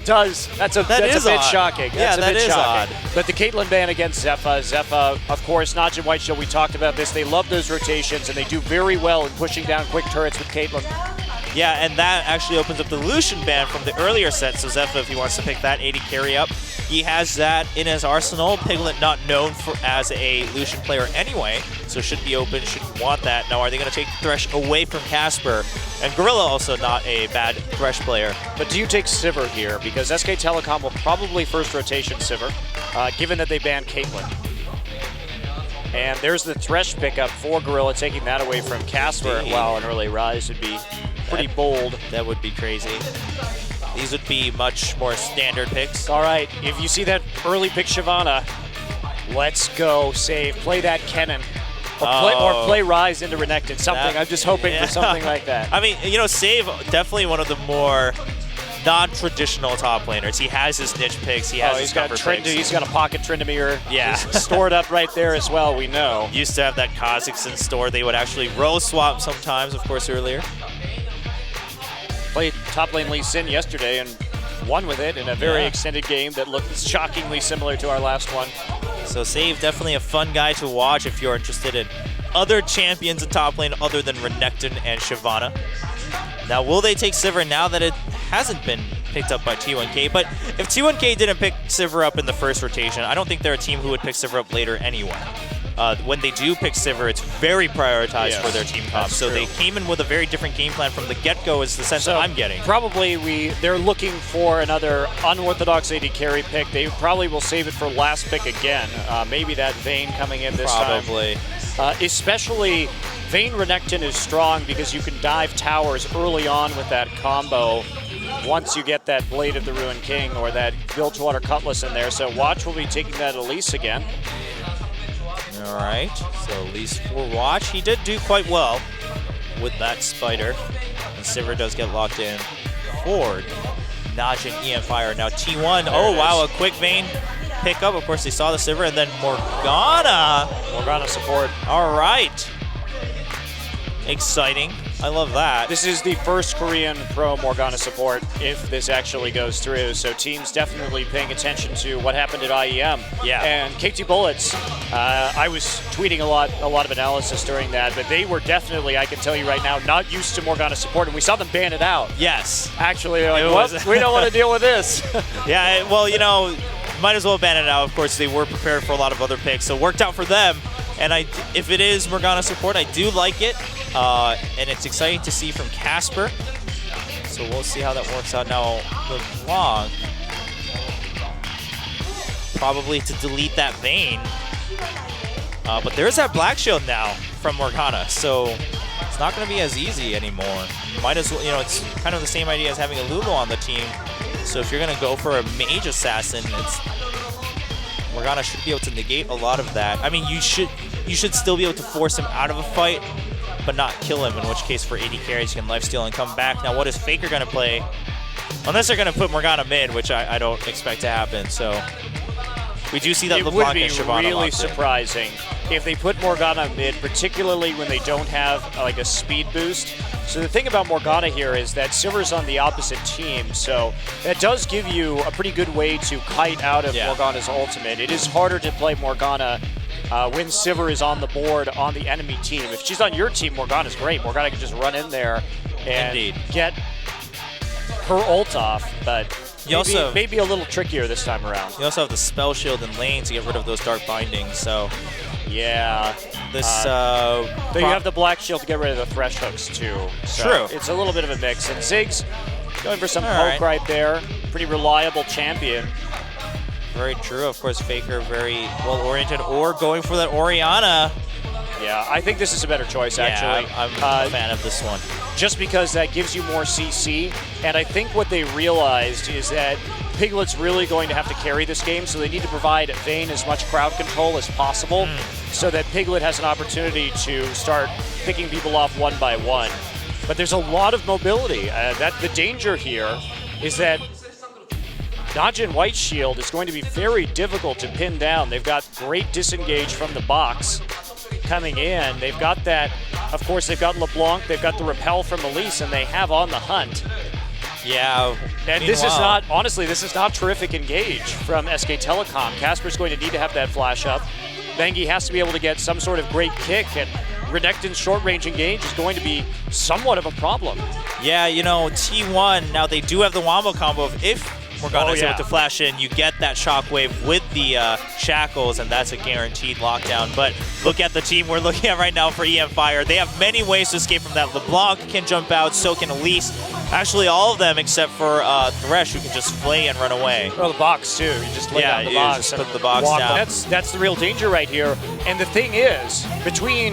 does. That's a bit shocking. Yeah, that is odd. But the Caitlyn ban against Zephyr. Zephyr, of course, NaJin Whiteshield, we talked about this. They love those rotations, and they do very well in pushing down quick turrets with Caitlyn. Yeah, and that actually opens up the Lucian ban from the earlier set, so Zephyr, if he wants to pick that 80 carry up, he has that in his arsenal. Piglet not known as a Lucian player anyway, so should be open, should want that. Now, are they going to take Thresh away from Casper? And Gorilla also not a bad Thresh player. But do you take Sivir here? Because SK Telecom will probably first rotation Sivir, given that they banned Caitlyn. And there's the Thresh pickup for Gorilla, taking that away from Casper. Wow, an early rise would be pretty bold. That would be crazy. These would be much more standard picks. All right, if you see that early pick Shyvana, let's go save. Play that Kennen. Or play Rise into Renekton. Something. I'm just hoping for something like that. I mean, you know, Save, definitely one of the more non-traditional top laners. He has his niche picks. He has his cover picks. He's got a pocket Tryndamere. Yeah. Stored up right there as well, we know. Used to have that Kha'Zix in store. They would actually row swap sometimes, of course, earlier. Played top lane Lee Sin yesterday and won with it in a very extended game that looked shockingly similar to our last one. So Save, definitely a fun guy to watch if you're interested in other champions in top lane other than Renekton and Shyvana. Now, will they take Sivir now that it hasn't been picked up by T1K? But if T1K didn't pick Sivir up in the first rotation, I don't think they're a team who would pick Sivir up later anyway. When they do pick Sivir, it's very prioritized for their team comp. So they came in with a very different game plan from the get-go is the sense that I'm getting. Probably they're looking for another unorthodox AD carry pick. They probably will save it for last pick again. Maybe that Vayne coming in this time. Probably. Especially Vayne Renekton is strong because you can dive towers early on with that combo once you get that Blade of the Ruined King or that Bilgewater Cutlass in there. So Watch will be taking that Elise again. All right, so Elise for Watch. He did do quite well with that Spider. And Sivir does get locked in forward. NaJin, mFire. Now T1. Oh, wow, a quick Vayne pickup. Of course, they saw the Sivir. And then Morgana. Morgana support. All right. Exciting. I love that. This is the first Korean pro Morgana support if this actually goes through. So teams definitely paying attention to what happened at IEM. Yeah. And KT Bullets, I was tweeting a lot of analysis during that, but they were definitely, I can tell you right now, not used to Morgana support, and we saw them ban it out. Yes. Actually, they're like, what? We don't want to deal with this. Yeah, well, you know, might as well ban it out. Of course, they were prepared for a lot of other picks, so it worked out for them. And if it is Morgana support, I do like it. And it's exciting to see from Casper. So we'll see how that works out. Now, LeBlanc, probably to delete that Vayne. But there's that Black Shield now from Morgana. So it's not going to be as easy anymore. Might as well, you know, it's kind of the same idea as having a Lulu on the team. So if you're going to go for a Mage Assassin, Morgana should be able to negate a lot of that. I mean, you should still be able to force him out of a fight, but not kill him, in which case for AD carries you can lifesteal and come back. Now what is Faker going to play? Unless they're going to put Morgana mid, which I don't expect to happen. So we do see that LeBlanc and Shyvana. It would be really surprising if they put Morgana mid, particularly when they don't have like a speed boost. So the thing about Morgana here is that Sivir's on the opposite team, so that does give you a pretty good way to kite out of Morgana's ultimate. It is harder to play Morgana when Sivir is on the board on the enemy team. If she's on your team, Morgana's great. Morgana can just run in there and get her ult off, but maybe a little trickier this time around. You also have the spell shield in lane to get rid of those dark bindings, so yeah. This you have the Black Shield to get rid of the Thresh hooks too. So true. It's a little bit of a mix. And Ziggs going for some poke right there. Pretty reliable champion. Very true. Of course, Faker very well-oriented, or going for that Orianna. Yeah, I think this is a better choice, actually. I'm a fan of this one. Just because that gives you more CC, and I think what they realized is that Piglet's really going to have to carry this game, so they need to provide Vayne as much crowd control as possible so that Piglet has an opportunity to start picking people off one by one. But there's a lot of mobility. The danger here is that NaJin Whiteshield is going to be very difficult to pin down. They've got great disengage from the box coming in. They've got that, of course, they've got LeBlanc, they've got the repel from Elise, and they have on the hunt. Yeah. And this is not, honestly, this is not terrific engage from SK Telecom. Casper's going to need to have that flash up. Bengi has to be able to get some sort of great kick, and Renekton's short-range engage is going to be somewhat of a problem. Yeah, you know, T1, now they do have the wombo combo. If Morgana is able to flash in, you get that shockwave with the shackles, and that's a guaranteed lockdown. But look at the team we're looking at right now for mFire. They have many ways to escape from that. LeBlanc can jump out, so can Elise. Actually, all of them except for Thresh, who can just flay and run away. Well, the box, too. You just lay down the box. Just put the box down. That's the real danger right here. And the thing is, between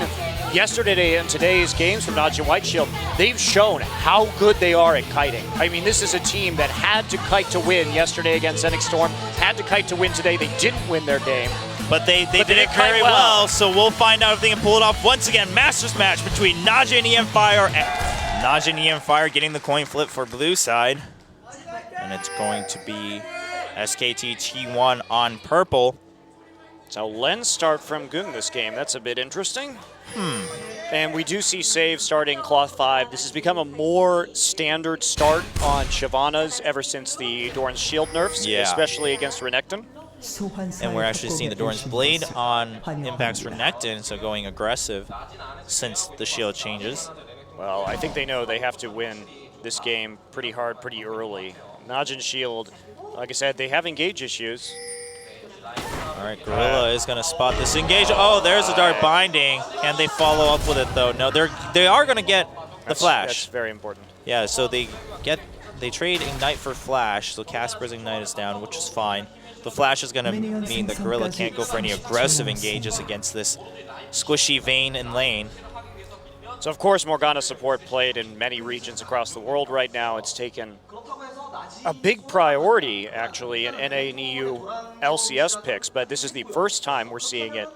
yesterday and today's games from NaJin Whiteshield, they've shown how good they are at kiting. I mean, this is a team that had to kite to win yesterday against Zenix Storm, had to kite to win today. They didn't win their game. But they did it very well, so we'll find out if they can pull it off once again. Masters match between NaJin and mFire. NaJin and mFire getting the coin flip for blue side. And it's going to be SKT T1 on purple. So lens start from Gung this game. That's a bit interesting. And we do see save starting Cloth 5. This has become a more standard start on Shyvana's ever since the Doran's Shield nerfs, especially against Renekton. And we're actually seeing the Doran's Blade on Impact's Renekton, so going aggressive since the shield changes. Well, I think they know they have to win this game pretty hard, pretty early. NaJin Shield, like I said, they have engage issues. All right, Gorilla is going to spot this engage. Oh, there's a dark binding. Can they follow up with it, though? No, they are going to get the flash. That's very important. Yeah, so they trade Ignite for Flash, so Casper's Ignite is down, which is fine. The Flash is going to mean that Gorilla can't go for any aggressive engages against this squishy Vayne in lane. So, of course, Morgana support played in many regions across the world right now. It's taken a big priority, actually, in NA and EU LCS picks, but this is the first time we're seeing it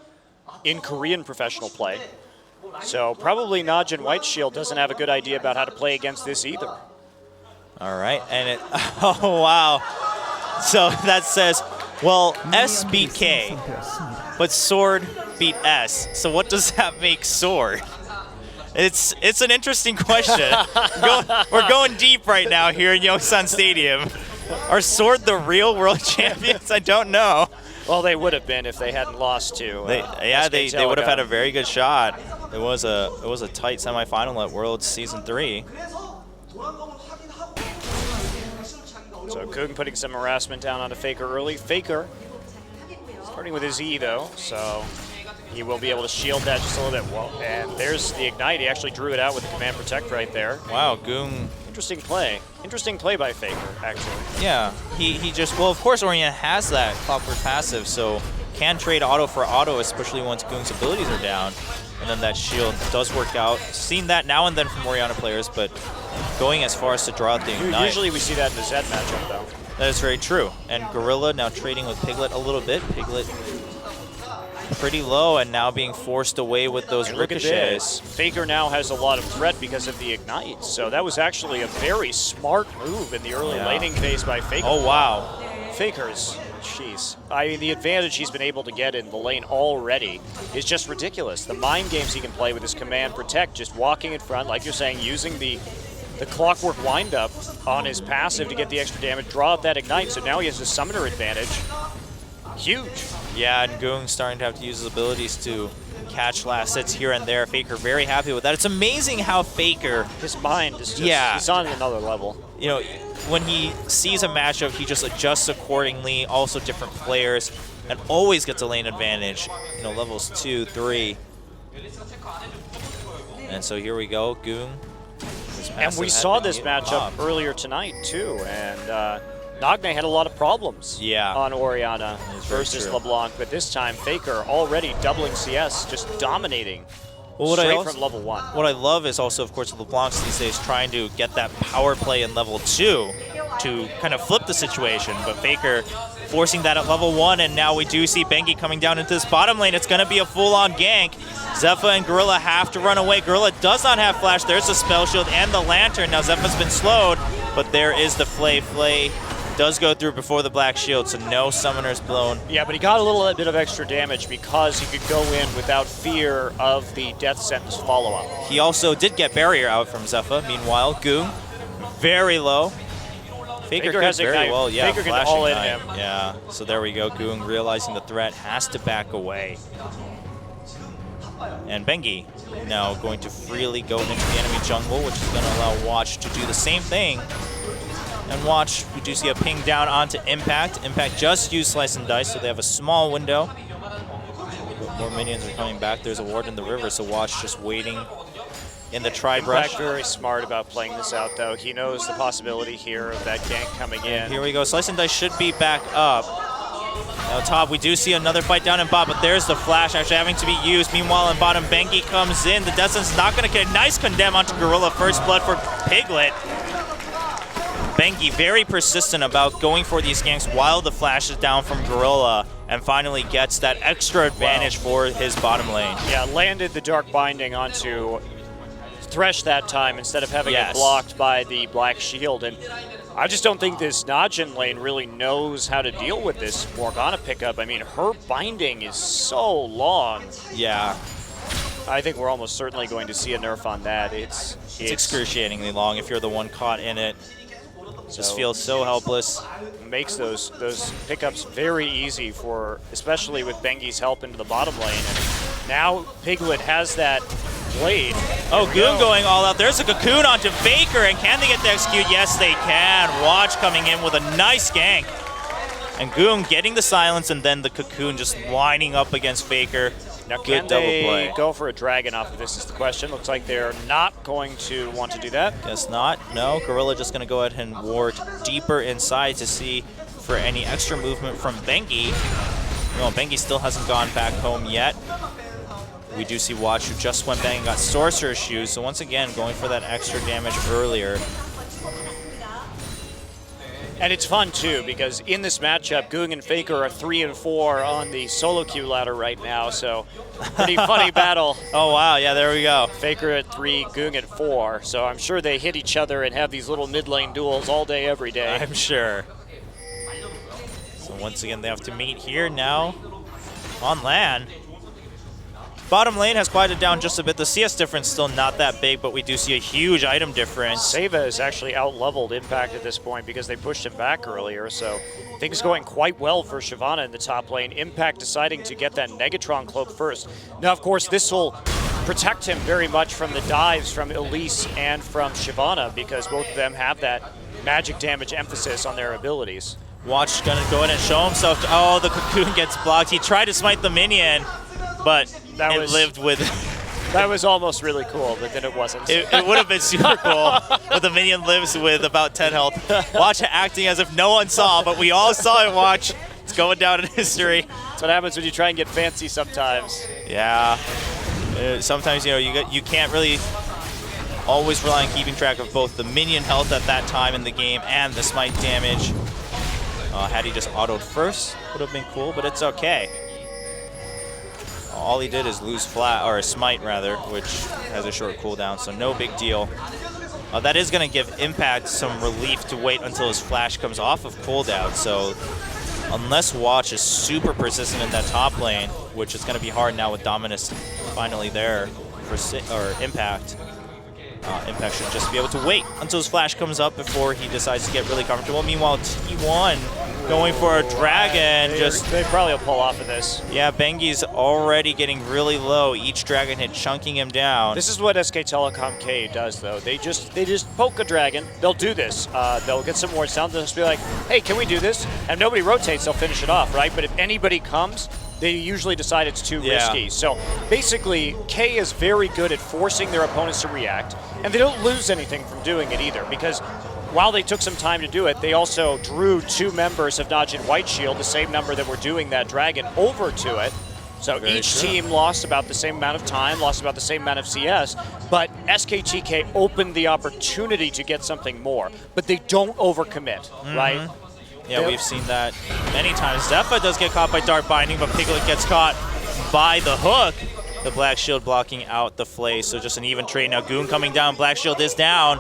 in Korean professional play. So probably NaJin Whiteshield doesn't have a good idea about how to play against this either. All right, and it, oh, wow. So that says, well, S beat K, but Sword beat S. So what does that make Sword? It's an interesting question. We're going deep right now here in Yongsan Stadium. Are Sword the real world champions? I don't know. Well, they would have been if they hadn't lost to. They would have had a very good shot. It was a tight semifinal at Worlds Season 3. So Gung putting some harassment down onto Faker early. Faker starting with his E though, so he will be able to shield that just a little bit. Well, and there's the Ignite. He actually drew it out with the Command Protect right there. Wow, Gung. Interesting play. Interesting play by Faker, actually. Yeah, he just, well, of course Orion has that Clockwork passive, so can trade auto for auto, especially once Gung's abilities are down. And then that shield does work out. Seen that now and then from Oriana players, but going as far as to draw out the Ignite. Usually we see that in the Zed matchup, though. That is very true. And Gorilla now trading with Piglet a little bit. Piglet pretty low and now being forced away with those ricochets. Faker now has a lot of threat because of the Ignite, so that was actually a very smart move in the early laning phase by Faker. Oh, wow. Faker's, jeez. I mean, the advantage he's been able to get in the lane already is just ridiculous. The mind games he can play with his Command Protect, just walking in front, like you're saying, using the Clockwork windup on his passive to get the extra damage, draw out that Ignite, so now he has a summoner advantage. Huge. Yeah, and Gung starting to have to use his abilities to catch last hits here and there. Faker very happy with that. It's amazing how Faker... His mind is just, he's on another level. You know, when he sees a matchup, he just adjusts accordingly, also different players, and always gets a lane advantage, you know, levels 2, 3. And so here we go, Gung. And we saw this matchup earlier tonight, too, and Nagne had a lot of problems on Oriana versus LeBlanc, but this time Faker already doubling CS, just dominating straight from level 1. What I love is also, of course, LeBlanc's these days trying to get that power play in level 2 to kind of flip the situation, but Faker forcing that at level 1, and now we do see Bengi coming down into this bottom lane. It's going to be a full-on gank. Zephyr and Gorilla have to run away. Gorilla does not have Flash. There's the Spell Shield and the Lantern. Now Zephyr's been slowed, but there is the Flay. Flay does go through before the Black Shield, so no Summoners blown. Yeah, but he got a little bit of extra damage because he could go in without fear of the Death Sentence follow-up. He also did get Barrier out from Zephyr. Meanwhile, Gung, very low. Faker Faker could has very Ignite. well, yeah, Faker can flashing all in Ignite. him. Yeah, so there we go. Goong realizing the threat has to back away. And Bengi now going to freely go into the enemy jungle, which is going to allow Watch to do the same thing. And Watch, we do see a ping down onto Impact. Impact just used Slice and Dice, so they have a small window. More minions are coming back. There's a ward in the river, so Watch just waiting in the tri-brush. Impact very smart about playing this out, though. He knows the possibility here of that gank coming in. And here we go. Slice and Dice should be back up. Now top, we do see another fight down in bot, but there's the flash actually having to be used. Meanwhile, in bottom, Bengi comes in. The Death Sentence not going to get a nice condemn onto Gorilla. First blood for Piglet. Bengi very persistent about going for these ganks while the flash is down from Gorilla, and finally gets that extra advantage for his bottom lane. Yeah, landed the Dark Binding onto Thresh that time instead of having it blocked by the Black Shield. And I just don't think this NaJin lane really knows how to deal with this Morgana pickup. I mean, her binding is so long. Yeah. I think we're almost certainly going to see a nerf on that. It's excruciatingly long if you're the one caught in it. Just feels so helpless. Makes those pickups very easy for, especially with Bengi's help into the bottom lane. And now Piglet has that blade. Oh, Goong going all out. There's a cocoon onto Faker, and can they get the execute? Yes, they can. Watch coming in with a nice gank. And Goong getting the silence, and then the cocoon just lining up against Faker. Now, Good can double they play. go for a dragon off of this is the question. Looks like they're not going to want to do that. Guess not. No, Gorilla just going to go ahead and ward deeper inside to see for any extra movement from Bengi. No, Bengi still hasn't gone back home yet. We do see Watch, who just went bang and got Sorcerer's Shoes, so once again, going for that extra damage earlier. And it's fun, too, because in this matchup, Goong and Faker are 3 and 4 on the solo queue ladder right now, so pretty funny battle. Oh, wow, yeah, there we go. Faker at 3, Goong at 4, so I'm sure they hit each other and have these little mid lane duels all day, every day. I'm sure. So once again, they have to meet here now on LAN. Bottom lane has quieted down just a bit. The CS difference still not that big, but we do see a huge item difference. Seva is actually out-leveled Impact at this point because they pushed him back earlier, so things going quite well for Shyvana in the top lane. Impact deciding to get that Negatron cloak first. Now, of course, this will protect him very much from the dives from Elise and from Shyvana because both of them have that magic damage emphasis on their abilities. Watch gonna go in and show himself. Oh, the cocoon gets blocked. He tried to smite the minion, but it lived with. That was almost really cool, but then it wasn't. It would have been super cool, but the minion lives with about 10 health. Watch acting as if no one saw, but we all saw it. Watch. It's going down in history. That's what happens when you try and get fancy sometimes. Yeah. Sometimes, you know, you can't really always rely on keeping track of both the minion health at that time in the game and the smite damage. Had he just autoed first, would have been cool, but it's okay. All he did is lose flat, or a smite rather, which has a short cooldown, so no big deal. That is going to give Impact some relief to wait until his flash comes off of cooldown, so unless Watch is super persistent in that top lane, which is going to be hard now with Dominus finally there for Impact, Impact should just be able to wait until his flash comes up before he decides to get really comfortable. Meanwhile, T1 going for a dragon. They probably will pull off of this. Yeah, Bengi's already getting really low. Each dragon hit chunking him down. This is what SK Telecom K does, though. They just poke a dragon. They'll do this. They'll get some wards down. They'll just be like, hey, can we do this? And if nobody rotates, they'll finish it off, right? But if anybody comes, they usually decide it's too risky. So basically, K is very good at forcing their opponents to react, and they don't lose anything from doing it either, because while they took some time to do it, they also drew 2 members of NaJin White Shield, the same number that were doing that dragon, over to it. So each team lost about the same amount of time, lost about the same amount of CS, but SKTK opened the opportunity to get something more, but they don't overcommit, right? Yeah, we've seen that many times. Zephyr does get caught by Dark Binding, but Piglet gets caught by the hook. The Black Shield blocking out the Flay, so just an even trade. Now Goong coming down, Black Shield is down.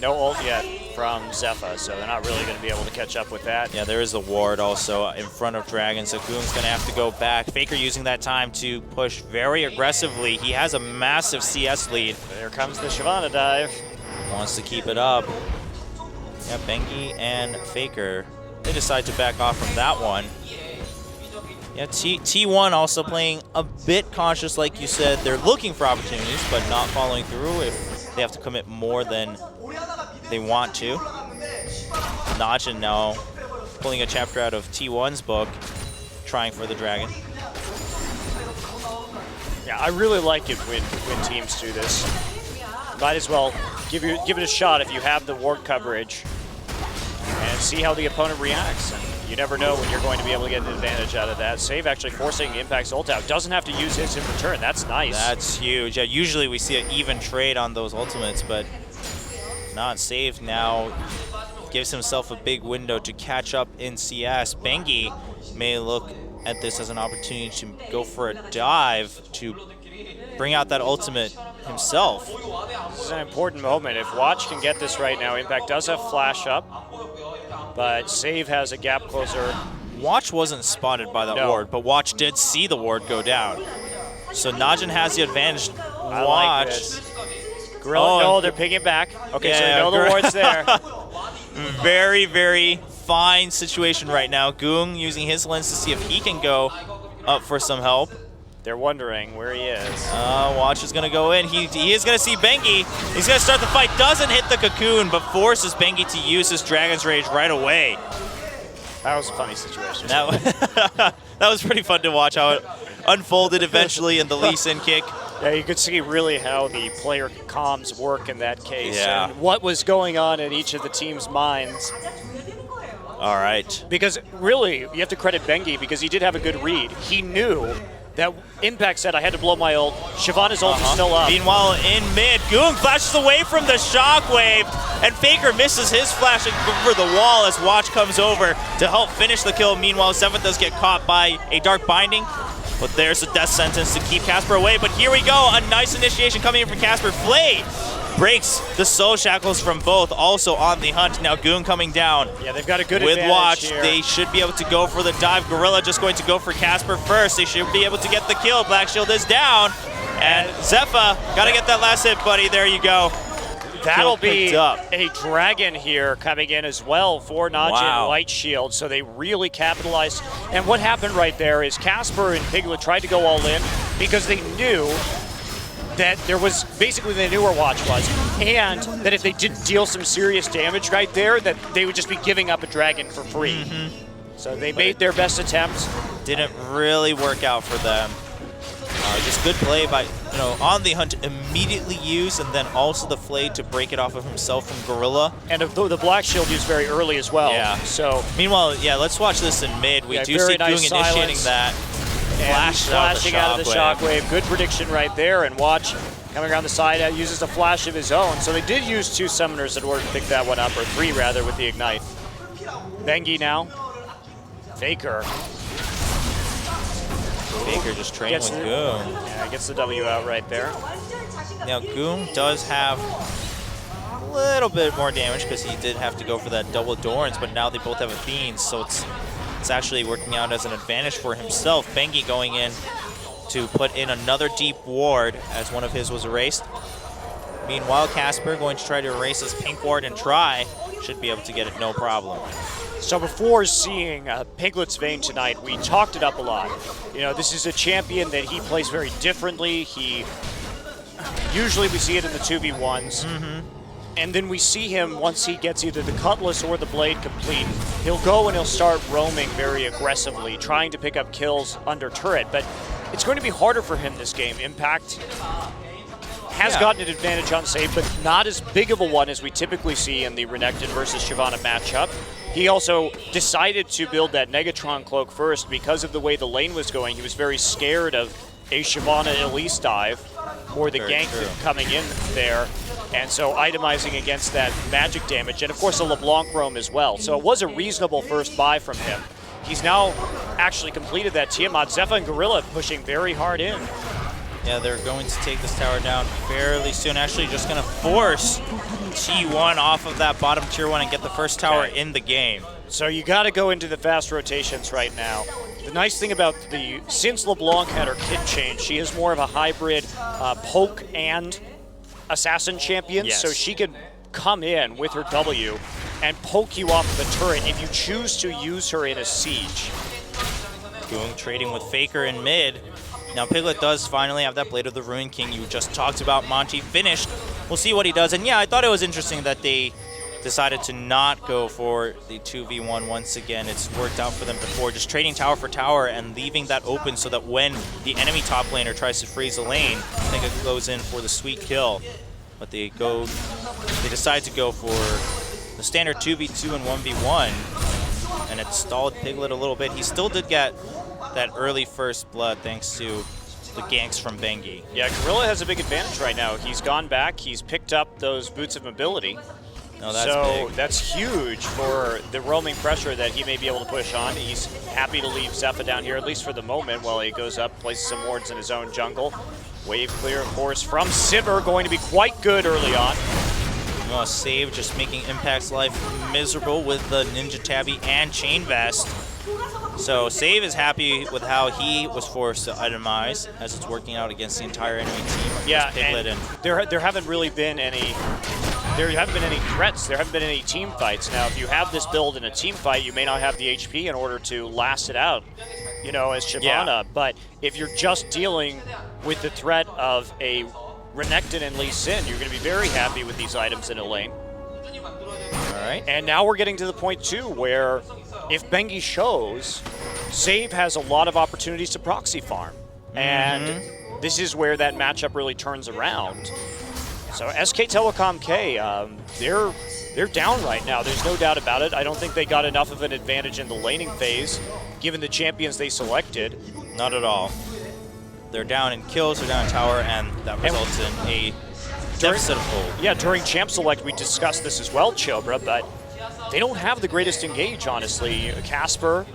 No ult yet from Zephyr, so they're not really going to be able to catch up with that. Yeah, there is the ward also in front of Dragon, so Goong's going to have to go back. Faker using that time to push very aggressively. He has a massive CS lead. There comes the Shyvana dive. Wants to keep it up. Yeah, Bengi and Faker, they decide to back off from that one. Yeah, T1 also playing a bit cautious, like you said. They're looking for opportunities, but not following through if they have to commit more than they want to. NaJin now pulling a chapter out of T1's book, trying for the dragon. Yeah, I really like it when teams do this. Might as well give it a shot if you have the ward coverage and see how the opponent reacts. And you never know when you're going to be able to get an advantage out of that. Save actually forcing Impact's ult out. Doesn't have to use his in return. That's nice. That's huge. Yeah, usually we see an even trade on those ultimates, but not Save now gives himself a big window to catch up in CS. Bengi may look at this as an opportunity to go for a dive to bring out that ultimate himself. This is an important moment. If Watch can get this right now, Impact does have flash up, but Save has a gap closer. Watch wasn't spotted by that ward, but Watch did see the ward go down. So NaJin has the advantage. I Watch. like this. Gorilla, no, they're picking it back. Okay, yeah, so we know the ward's there. Very, very fine situation right now. Goong using his lens to see if he can go up for some help. They're wondering where he is. Watch is going to go in. He is going to see Bengi. He's going to start the fight. Doesn't hit the cocoon, but forces Bengi to use his Dragon's Rage right away. That was a funny situation. That was pretty fun to watch how it unfolded eventually in the Lee Sin kick. Yeah, you could see really how the player comms work in that case, yeah, and what was going on in each of the team's minds. All right. Because really, you have to credit Bengi because he did have a good read. He knew that Impact said, I had to blow my ult. Shyvana's ult is still up. Meanwhile, in mid, Goong flashes away from the shockwave, and Faker misses his flash over the wall as Watch comes over to help finish the kill. Meanwhile, Seven does get caught by a Dark Binding, but there's a death sentence to keep Casper away. But here we go, a nice initiation coming in from Casper. Flay breaks the soul shackles from both, also on the hunt. Now Goong coming down. Yeah, they've got a good with advantage Watch. here. They should be able to go for the dive. Gorilla just going to go for Casper first. They should be able to get the kill. Black Shield is down. And Zephyr, got to get that last hit, buddy. There you go. That'll be a dragon here coming in as well for NaJin Light Shield, so they really capitalized. And what happened right there is Casper and Piglet tried to go all in because they knew that there was, basically they knew where Watch was, and that if they didn't deal some serious damage right there, that they would just be giving up a dragon for free. So they made their best attempts. Didn't really work out for them. Just good play by, on the hunt, immediately use, and then also the Flay to break it off of himself from Gorilla. And the Black Shield used very early as well. Yeah. So meanwhile, yeah, let's watch this in mid. We do see Goong initiating that. Flashing out of the shockwave. Good prediction right there. And Watch coming around the side uses a flash of his own. So they did use 2 summoners in order to pick that one up, or 3 rather, with the Ignite. Bengi now. Faker. Faker just training with Goong. Yeah, gets the W out right there. Now Goong does have a little bit more damage because he did have to go for that double Dorns, but now they both have a Fiend, so it's actually working out as an advantage for himself. Bengi going in to put in another deep ward as one of his was erased. Meanwhile, Casper going to try to erase his pink ward and should be able to get it no problem. So before seeing Piglet's Vein tonight, we talked it up a lot. This is a champion that he plays very differently. Usually we see it in the 2v1s. And then we see him, once he gets either the Cutlass or the Blade complete, he'll go and he'll start roaming very aggressively, trying to pick up kills under turret. But it's going to be harder for him this game. Impact has gotten an advantage on save, but not as big of a one as we typically see in the Renekton versus Shyvana matchup. He also decided to build that Negatron cloak first because of the way the lane was going. He was very scared of a Shyvana Elise dive or the gank coming in there. And so itemizing against that magic damage, and of course a LeBlanc roam as well. So it was a reasonable first buy from him. He's now actually completed that Tiamat. Zephyr and Gorilla pushing very hard in. Yeah, they're going to take this tower down fairly soon. Actually just going to force T1 off of that bottom tier 1 and get the first tower in the game. So you got to go into the fast rotations right now. The nice thing about since LeBlanc had her kit change, she is more of a hybrid poke and assassin champion, so she can come in with her W and poke you off of the turret if you choose to use her in a siege. Boom, trading with Faker in mid. Now Piglet does finally have that Blade of the Ruin King you just talked about. Monty finished. We'll see what he does. And yeah, I thought it was interesting that they decided to not go for the 2v1 once again. It's worked out for them before, just trading tower for tower and leaving that open so that when the enemy top laner tries to freeze the lane, Piglet goes in for the sweet kill. But they decide to go for the standard 2v2 and 1v1, and it stalled Piglet a little bit. He still did get that early first blood thanks to the ganks from Bengi. Yeah, Gorilla has a big advantage right now. He's gone back, he's picked up those boots of mobility. Oh, that's so big. That's huge for the roaming pressure that he may be able to push on. He's happy to leave Zephyr down here, at least for the moment, while he goes up, places some wards in his own jungle. Wave clear, of course, from Sivir, going to be quite good early on. Oh, Save just making Impact's life miserable with the Ninja Tabby and Chain Vest. So Save is happy with how he was forced to itemize as it's working out against the entire enemy team. Yeah, Piglet and there haven't really been any. There haven't been any threats. There haven't been any team fights. Now, if you have this build in a team fight, you may not have the HP in order to last it out, you know, as Shyvana. Yeah. But if you're just dealing with the threat of a Renekton and Lee Sin, you're going to be very happy with these items in a lane. All right. And now we're getting to the point, too, where if Bengi shows, Save has a lot of opportunities to proxy farm. And this is where that matchup really turns around. So SK Telecom K, they're down right now. There's no doubt about it. I don't think they got enough of an advantage in the laning phase, given the champions they selected. Not at all. They're down in kills, they're down in tower, and that results in a deficit of gold. Yeah, during Champ Select, we discussed this as well, Chobra, but they don't have the greatest engage, honestly. Casper,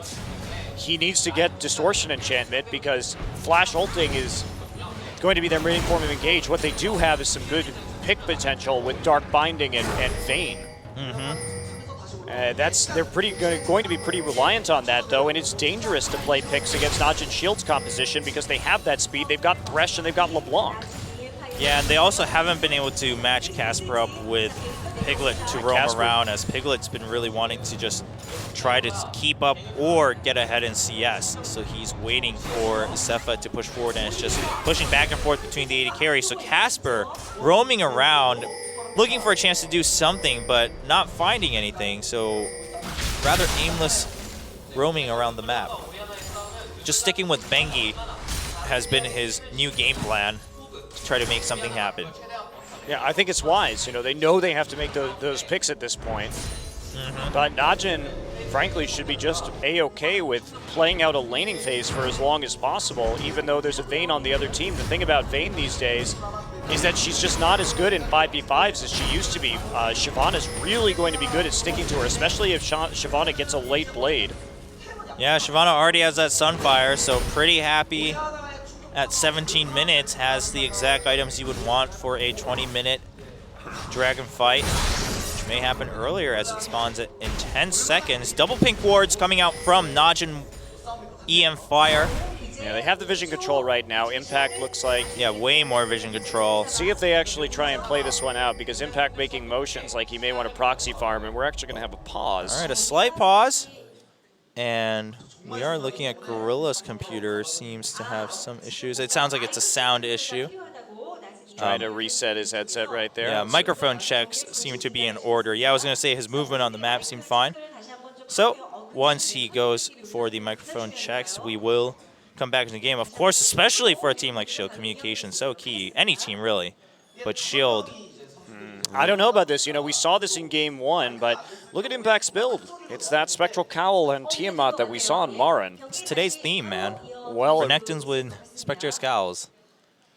he needs to get Distortion Enchantment because Flash ulting is going to be their main form of engage. What they do have is some good pick potential with Dark Binding and Vayne. They're going to be pretty reliant on that, though, and it's dangerous to play picks against NaJin Shield's composition because they have that speed. They've got Thresh and they've got LeBlanc. Yeah, and they also haven't been able to match Casper up with Piglet to roam around, as Piglet's been really wanting to just try to keep up or get ahead in CS. So he's waiting for Zephyr to push forward, and it's just pushing back and forth between the AD carries. So Casper roaming around, looking for a chance to do something, but not finding anything. So rather aimless roaming around the map. Just sticking with Bengi has been his new game plan to try to make something happen. Yeah, I think it's wise. You know, they know they have to make those picks at this point. But NaJin, frankly, should be just A-okay with playing out a laning phase for as long as possible, even though there's a Vayne on the other team. The thing about Vayne these days is that she's just not as good in 5v5s as she used to be. Shyvana's really going to be good at sticking to her, especially if Shyvana gets a late blade. Yeah, Shyvana already has that Sunfire, so pretty happy at 17 minutes, has the exact items you would want for a 20-minute dragon fight, which may happen earlier as it spawns in 10 seconds. Double pink wards coming out from NaJin mFire. Yeah, they have the vision control right now. Impact looks like... Yeah, way more vision control. See if they actually try and play this one out, because Impact making motions like he may want to proxy farm, and we're actually going to have a pause. All right, a slight pause. And we are looking at Gorilla's computer. Seems to have some issues. It sounds like it's a sound issue. Trying to reset his headset right there. Yeah, microphone checks seem to be in order. Yeah, I was going to say his movement on the map seemed fine. So once he goes for the microphone checks, we will come back in the game. Of course, especially for a team like Shield, communication so key. Any team, really. But Shield... I don't know about this. You know, we saw this in Game 1, but look at Impact's build. It's that Spectral Cowl and Tiamat that we saw in Marin. It's today's theme, man. Well, Renektons with Spectre Scowls.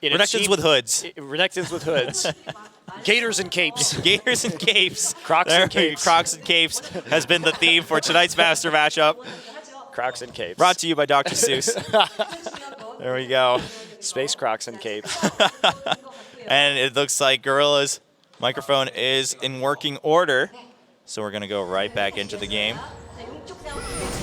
Renektons with hoods. Renektons with hoods. Gators and capes. Gators and capes. Crocs and capes. Crocs and capes has been the theme for tonight's Master matchup. Crocs and capes. Brought to you by Dr. Seuss. There we go. Space Crocs and capes. And it looks like Gorilla's microphone is in working order. So we're going to go right back into the game.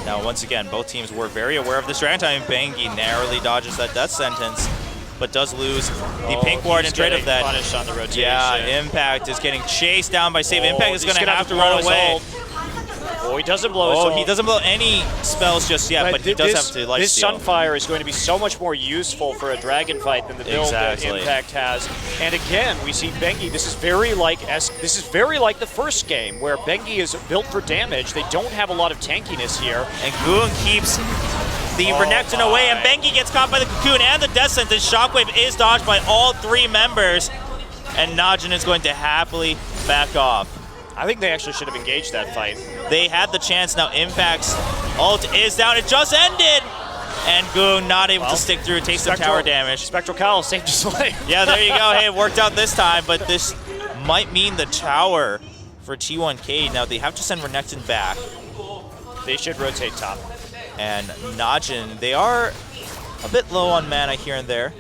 Now, once again, both teams were very aware of this dragon time. Bengi narrowly dodges that death sentence, but does lose the pink ward in trade of that. Punished on the rotation. Yeah, Impact is getting chased down by Save. Impact is going to have to blow run his away. ult. Oh, he doesn't blow his ult. He doesn't blow any spells just yet, but he does have to lifesteal. This Sunfire is going to be so much more useful for a dragon fight than the build that Impact has. And again, we see Bengi. This is very like the first game where Bengi is built for damage. They don't have a lot of tankiness here. And Goon keeps the Renekton away, and Bengi gets caught by the Cocoon and the Death Sentence. Shockwave is dodged by all 3 members, and NaJin is going to happily back off. I think they actually should have engaged that fight. They had the chance. Now Impact's ult is down. It just ended! And Goon not able to stick through, takes some tower damage. Spectral Cowl saved his life. Yeah, there you go. Hey, it worked out this time, but this might mean the tower for T1K. Now they have to send Renekton back. They should rotate top. And NaJin, they are a bit low on mana here and there.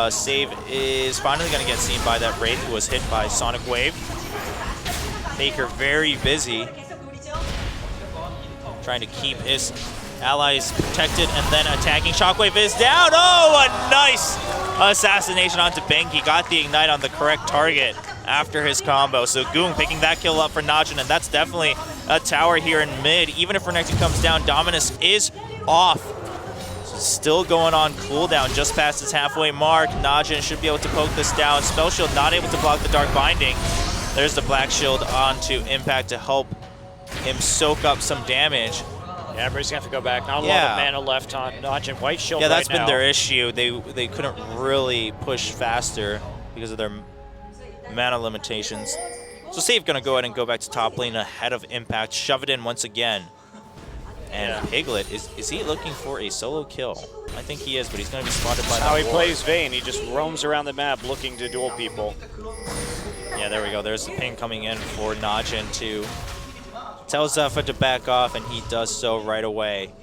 Save is finally going to get seen by that Wraith who was hit by Sonic Wave. Faker very busy, trying to keep his allies protected and then attacking. Shockwave is down. Oh, a nice assassination onto Bengi. Got the Ignite on the correct target after his combo. So Goong picking that kill up for NaJin, and that's definitely a tower here in mid. Even if Renekton comes down, Dominus is off. So still going on cooldown just past its halfway mark. NaJin should be able to poke this down. Spell Shield not able to block the Dark Binding. There's the Black Shield onto Impact to help him soak up some damage. Yeah, everybody's going to have to go back. Not a lot of mana left on NaJin. White Shield that's right been their issue. They couldn't really push faster because of their mana limitations. So Save going to go ahead and go back to top lane ahead of Impact. Shove it in once again. And Piglet, is he looking for a solo kill? I think he is, but he's going to be spotted by how he plays Vayne. He just roams around the map looking to duel people. Yeah, there we go. There's the ping coming in for NaJin to tell Zephyr to back off, and he does so right away.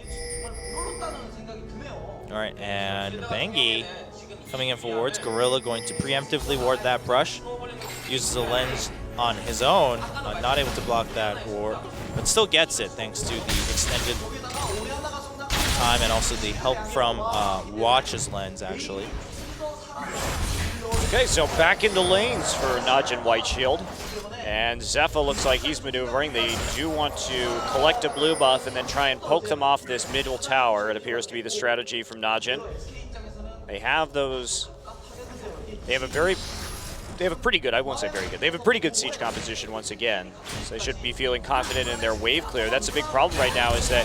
All right, and Bengi coming in for wards. Gorilla going to preemptively ward that brush. Uses a lens on his own, not able to block that ward, but still gets it thanks to the extended time and also the help from Watch's lens, actually. Okay, so back in the lanes for NaJin White Shield. And Zephyr looks like he's maneuvering. They do want to collect a blue buff and then try and poke them off this middle tower. It appears to be the strategy from NaJin. They have those... They have a pretty good, I won't say very good, they have a pretty good siege composition once again. So they should be feeling confident in their wave clear. That's a big problem right now, is that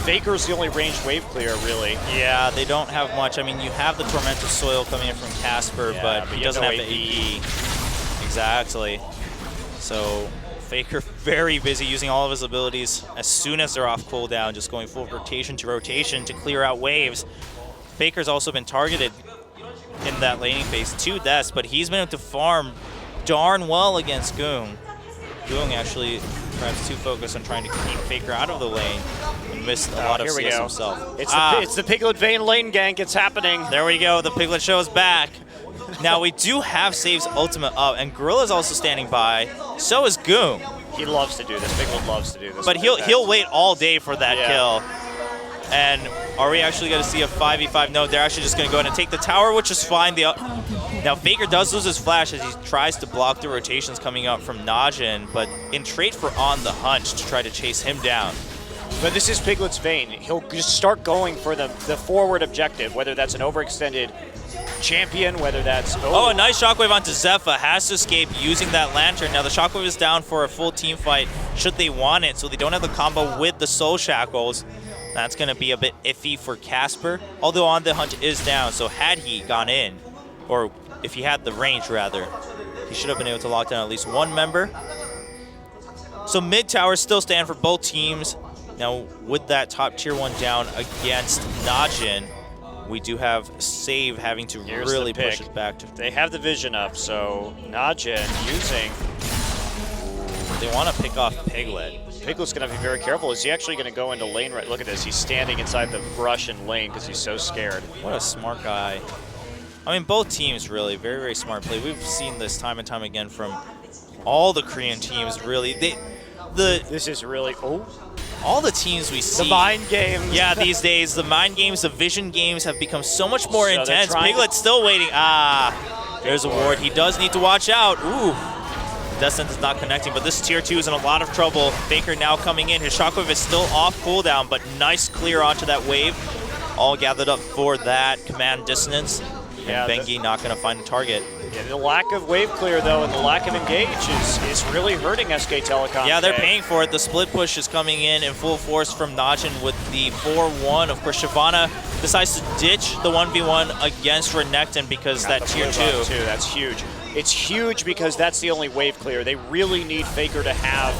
Faker's the only ranged wave clear, really. Yeah, they don't have much. I mean, you have the Tormented Soil coming in from Casper, but he doesn't have the AP. Exactly. So Faker very busy using all of his abilities as soon as they're off cooldown, just going full rotation to clear out waves. Faker's also been targeted in that laning phase, 2 deaths, but he's been able to farm darn well against Goong. Goong actually perhaps too focused on trying to keep Faker out of the lane and missed a lot of CS himself. It's the Piglet Vayne lane gank. It's happening. There we go. The Piglet show is back. Now we do have Save's ultimate up, and Gorilla's also standing by. So is Goong. He loves to do this. Piglet loves to do this. But he'll wait all day for that kill. And are we actually going to see a 5v5? No, they're actually just going to go ahead and take the tower, which is fine. Now, Faker does lose his flash as he tries to block the rotations coming up from NaJin, but in trade for On the Hunt to try to chase him down. But this is Piglet's Vayne. He'll just start going for the forward objective, whether that's an overextended champion, whether that's... Oh, a nice shockwave onto Zephyr. Has to escape using that lantern. Now, the shockwave is down for a full team fight should they want it, so they don't have the combo with the soul shackles. That's going to be a bit iffy for Casper, although On the Hunt is down, so had he gone in, or if he had the range rather, he should have been able to lock down at least one member. So mid towers still stand for both teams. Now with that top tier 1 down against NaJin, we do have Save having to really push it back. They have the vision up, so NaJin using... They want to pick off Piglet. Piglet's going to be very careful. Is he actually going to go into lane right? Look at this. He's standing inside the brush in lane because he's so scared. What a smart guy. I mean, both teams really, very, very smart play. We've seen this time and time again from all the Korean teams, really. This is really... Oh. All the teams we see. The mind games. Yeah, these days, the mind games, the vision games have become so much more intense. Piglet's still waiting. Ah, there's a ward. He does need to watch out. Ooh. Descent is not connecting, but this tier 2 is in a lot of trouble. Faker now coming in. His shockwave is still off cooldown, but nice clear onto that wave. All gathered up for that command dissonance. And Bengi not going to find a target. Yeah, the lack of wave clear, though, and the lack of engage is really hurting SK Telecom. Yeah, they're paying for it. The split push is coming in full force from NaJin with the 4-1. Of course, Shyvana decides to ditch the 1v1 against Renekton because that tier 2. That's huge. It's huge because that's the only wave clear. They really need Faker to have...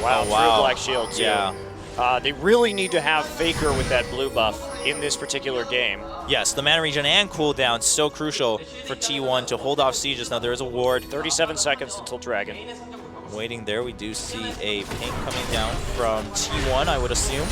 Wow. Black Shield, too. Yeah. They really need to have Faker with that blue buff in this particular game. Yes, the mana regen and cooldown so crucial for T1 to hold off sieges. Now there is a ward. 37 seconds until Dragon. Waiting there, we do see a ping coming down from T1, I would assume.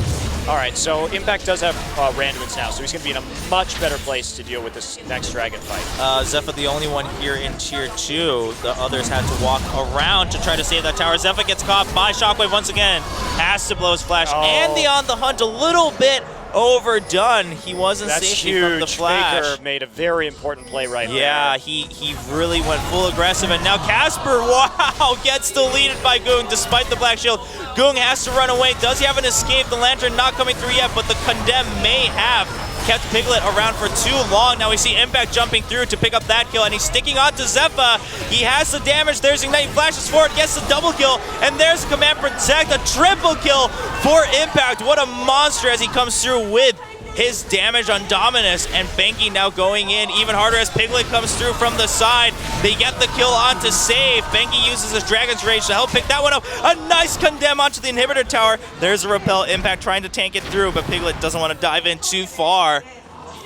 All right, so Impact does have Randuin's now, so he's going to be in a much better place to deal with this next Dragon fight. Zephyr the only one here in tier 2. The others had to walk around to try to save that tower. Zephyr gets caught by Shockwave once again. Has to blow his flash, and the On the Hunt a little bit overdone. He wasn't safety from the flash. Faker made a very important play right there. Yeah, he really went full aggressive, and now Casper, wow, gets deleted by Goong despite the Black Shield. Goong has to run away. Does he have an escape? The Lantern not coming through yet, but the Condemn may have kept Piglet around for too long. Now we see Impact jumping through to pick up that kill, and he's sticking on to Zephyr. He has the damage. There's Ignite. He flashes forward, gets the double kill, and there's Command Protect, a triple kill for Impact. What a monster as he comes through with his damage on Dominus, and Bengi now going in even harder as Piglet comes through from the side. They get the kill onto Save. Bengi uses his Dragon's Rage to help pick that one up. A nice Condemn onto the Inhibitor Tower. There's a Repel. Impact trying to tank it through, but Piglet doesn't want to dive in too far.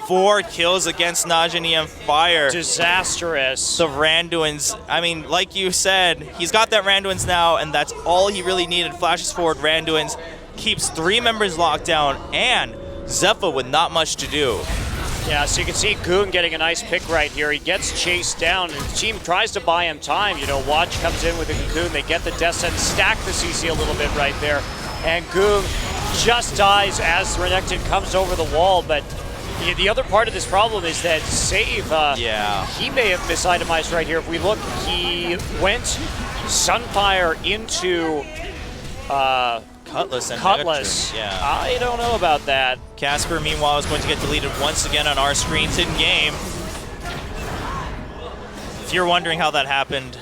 4 kills against NaJin mFire. Disastrous. The Randuin's, I mean, like you said, he's got that Randuin's now, and that's all he really needed. Flashes forward, Randuin's, keeps 3 members locked down, and Zephyr with not much to do. Yeah, so you can see Goong getting a nice pick right here. He gets chased down, and the team tries to buy him time. You know, Watch comes in with a Cocoon. They get the Descent, stack the CC a little bit right there, and Goong just dies as Renekton comes over the wall. But the other part of this problem is that Save, he may have misitemized right here. If we look, he went Sunfire into Cutlass and Cutlass. Yeah. I don't know about that. Casper, meanwhile, is going to get deleted once again on our screens in game. If you're wondering how that happened,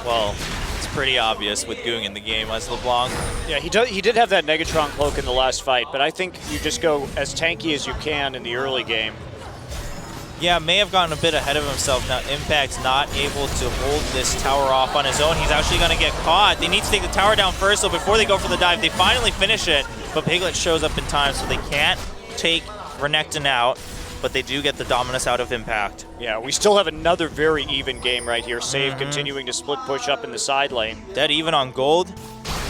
well, it's pretty obvious with Goong in the game as LeBlanc. Yeah, he did have that Negatron cloak in the last fight, but I think you just go as tanky as you can in the early game. Yeah, may have gotten a bit ahead of himself. Now Impact's not able to hold this tower off on his own. He's actually going to get caught. They need to take the tower down first, so before they go for the dive, they finally finish it. But Piglet shows up in time, so they can't take Renekton out, but they do get the Dominus out of Impact. Yeah, we still have another very even game right here. Save continuing to split push up in the side lane. Dead even on gold.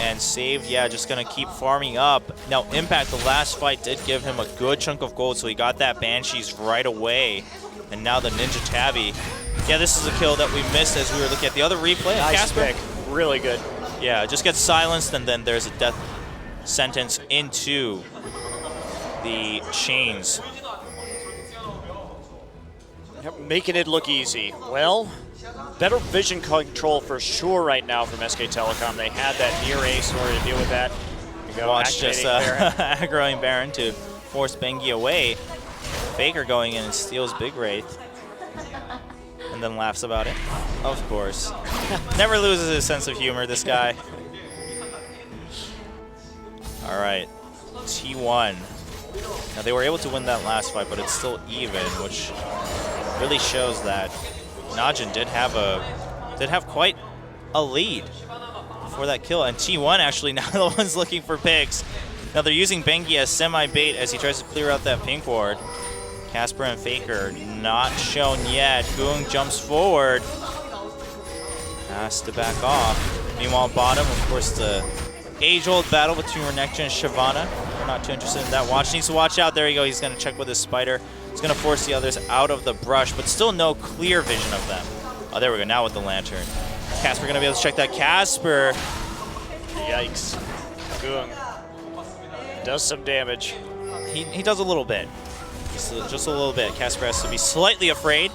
And Save, yeah, just going to keep farming up. Now, Impact, the last fight did give him a good chunk of gold, so he got that Banshees right away. And now the Ninja Tabby. Yeah, this is a kill that we missed as we were looking at the other replay. Nice pick. Really good. Yeah, just gets silenced, and then there's a death sentence into the chains. Making it look easy. Well, better vision control for sure right now from SK Telecom. They had that near ace in order to deal with that. Watch just aggroing Baron to force Bengi away. Faker going in and steals Big Wraith. And then laughs about it. Of course. Never loses his sense of humor, this guy. Alright. T1. Now they were able to win that last fight, but it's still even, which really shows that NaJin did have quite a lead for that kill. And T1 actually now the one's looking for picks. Now they're using Bengi as semi-bait as he tries to clear out that pink ward. Casper and Faker not shown yet. Goong jumps forward. Has to back off. Meanwhile, bottom, of course, the age-old battle between Renekton and Shyvana. We're not too interested in that. Watch needs to watch out. There you go. He's going to check with his spider. He's going to force the others out of the brush, but still no clear vision of them. Oh, there we go. Now with the lantern. Casper going to be able to check that. Casper. Yikes. Goong does some damage. He does a little bit. Just a little bit. Casper has to be slightly afraid.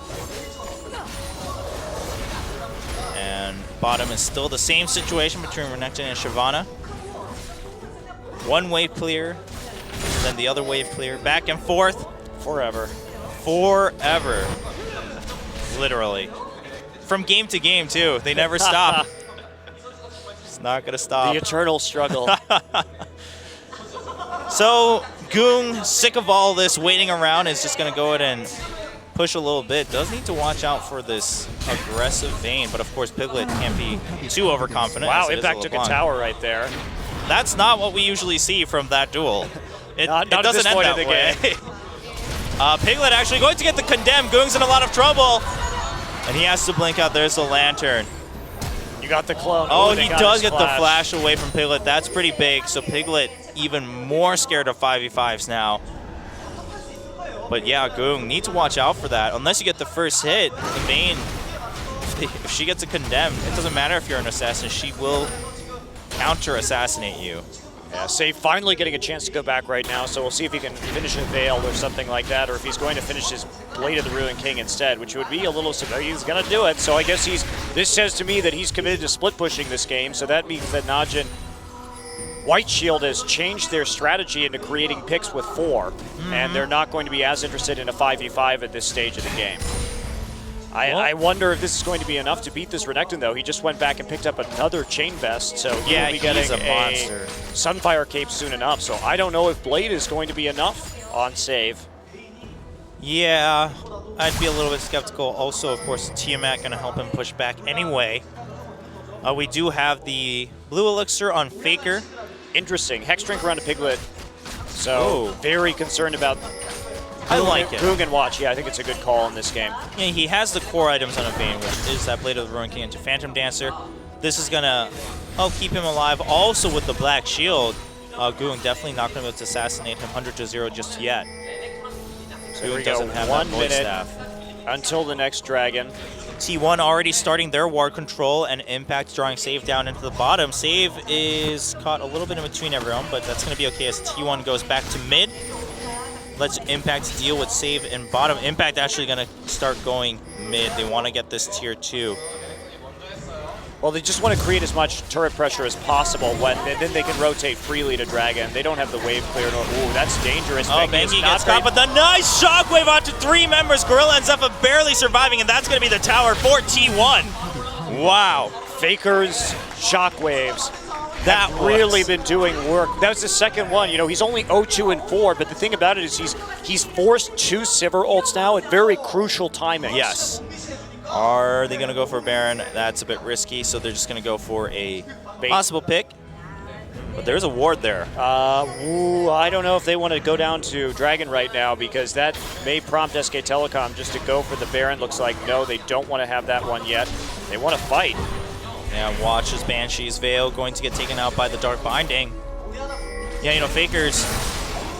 And bottom is still the same situation between NaJin and Shyvana. One wave clear, then the other wave clear, back and forth. Forever. Forever. Literally. From game to game, too. They never stop. It's not going to stop. The eternal struggle. So, Goong, sick of all this waiting around, is just going to go ahead and push a little bit. Does need to watch out for this aggressive Vayne, but of course Piglet can't be too overconfident. Wow, Impact took a tower right there. That's not what we usually see from that duel. It not doesn't end that way. Piglet actually going to get the condemn. Goong's in a lot of trouble. And he has to blink out. There's the lantern. You got the clone. Oh, he does get the flash away from Piglet. That's pretty big. So Piglet even more scared of 5v5s now. But yeah, Goong, need to watch out for that. Unless you get the first hit, the Vayne, if she gets a condemn, it doesn't matter if you're an assassin. She will counter-assassinate you. Yeah, Save finally getting a chance to go back right now, so we'll see if he can finish a Veil or something like that, or if he's going to finish his Blade of the Ruined King instead, which would be a little... He's going to do it, so I guess this says to me that he's committed to split pushing this game, so that means that NaJin White Shield has changed their strategy into creating picks with 4, and they're not going to be as interested in a 5v5 at this stage of the game. I wonder if this is going to be enough to beat this Renekton, though. He just went back and picked up another Chain Vest, so yeah, he'll be getting he's a monster. Sunfire Cape soon enough. So I don't know if Blade is going to be enough on Save. Yeah, I'd be a little bit skeptical. Also, of course, Tiamat going to help him push back anyway. We do have the Blue Elixir on Faker. Interesting. Hex Drink around a Piglet. So very concerned about... I like it. Goong and Watch, yeah, I think it's a good call in this game. Yeah, he has the core items on a Vayne, which is that Blade of the Ruined King into Phantom Dancer. This is going to help keep him alive. Also with the Black Shield, Goong definitely not going to be able to assassinate him 100-0 just yet. So Goong doesn't have 1 minute staff until the next Dragon. T1 already starting their ward control, and Impact drawing Save down into the bottom. Save is caught a little bit in between everyone, but that's going to be okay as T1 goes back to mid. Let's Impact deal with Save in bottom. Impact actually going to start going mid. They want to get this tier 2. Well, they just want to create as much turret pressure as possible, then they can rotate freely to Dragon. They don't have the wave clear. Ooh, that's dangerous. Oh, Bengi gets caught, but the nice shockwave onto 3 members. Gorilla and Zephyr barely surviving, and that's going to be the tower for T1. Wow. Faker's shockwaves. That really been doing work. That was the second one. You know, he's only 0-2 and 4, but the thing about it is he's forced 2 Sivir ults now at very crucial timings. Yes. Are they going to go for a Baron? That's a bit risky, so they're just going to go for a possible pick. But there's a ward there. I don't know if they want to go down to Dragon right now, because that may prompt SK Telecom just to go for the Baron. Looks like no, they don't want to have that one yet. They want to fight. Yeah, watch as Banshee's Veil going to get taken out by the Dark Binding. Yeah, you know, Faker's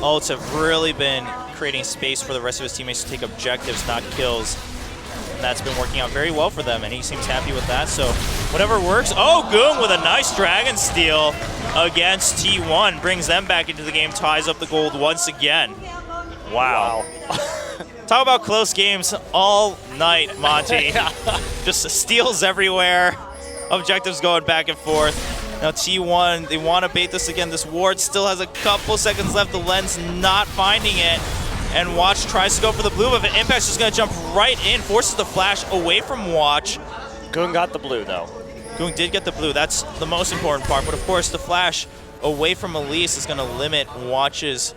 ults have really been creating space for the rest of his teammates to take objectives, not kills. And that's been working out very well for them, and he seems happy with that, so whatever works. Oh, Goong with a nice Dragon Steal against T1. Brings them back into the game, ties up the gold once again. Wow. Talk about close games all night, Monty. Just steals everywhere. Objectives going back and forth. Now T1, they want to bait this again. This ward still has a couple seconds left. The Lens not finding it. And Watch tries to go for the blue, but Impact's just going to jump right in, forces the flash away from Watch. Goong got the blue, though. Goong did get the blue. That's the most important part. But of course, the flash away from Elise is going to limit Watch's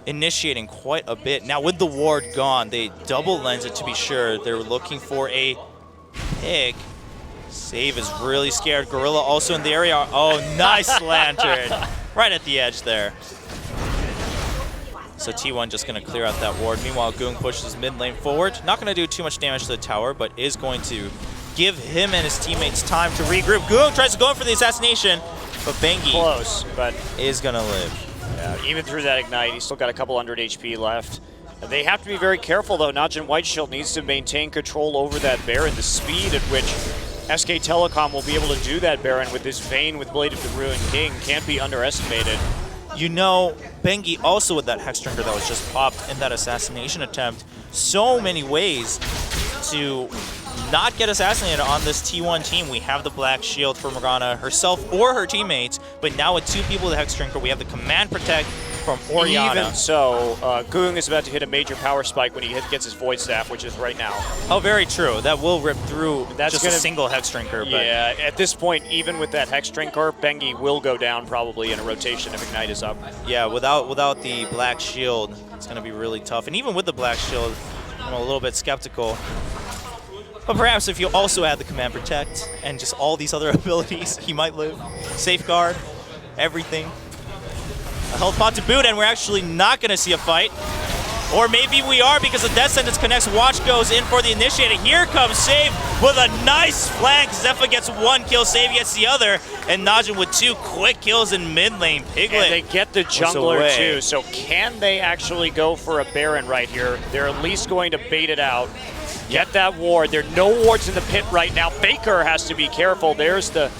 initiating quite a bit. Now with the ward gone, they double lens it to be sure. They're looking for a pick. Save is really scared. Gorilla also in the area. Oh, nice lantern. Right at the edge there. So T1 just going to clear out that ward. Meanwhile, Goong pushes mid lane forward. Not going to do too much damage to the tower, but is going to give him and his teammates time to regroup. Goong tries to go in for the assassination, but Bengi close, but is going to live. Yeah, even through that Ignite, he's still got a couple 100 HP left. They have to be very careful, though. NaJin White Shield needs to maintain control over that Baron. The speed at which SK Telecom will be able to do that Baron with this Vayne with Blade of the Ruined King can't be underestimated. You know, Bengi also with that Hex Drinker that was just popped in that assassination attempt, so many ways to not get assassinated on this T1 team. We have the Black Shield for Morgana herself or her teammates, but now with 2 people with Hex Drinker, we have the Command Protect from Orianna. Even so, Goong is about to hit a major power spike when he gets his Void Staff, which is right now. Oh, very true. That will rip through That's just a single Hex Drinker. But yeah, at this point, even with that Hex Drinker, Bengi will go down probably in a rotation if Ignite is up. Yeah, without the Black Shield, it's going to be really tough. And even with the Black Shield, I'm a little bit skeptical. But perhaps if you also add the Command Protect and just all these other abilities, he might live. Safeguard, everything. A health pot to boot, and we're actually not going to see a fight. Or maybe we are, because the Death Sentence connects. Watch goes in for the initiator. Here comes Save with a nice flank. Zephyr gets 1 kill, Save gets the other. And NaJin with 2 quick kills in mid lane. Piglet. And they get the jungler too, so can they actually go for a Baron right here? They're at least going to bait it out. Get that ward. There are no wards in the pit right now. Faker has to be careful. There's the...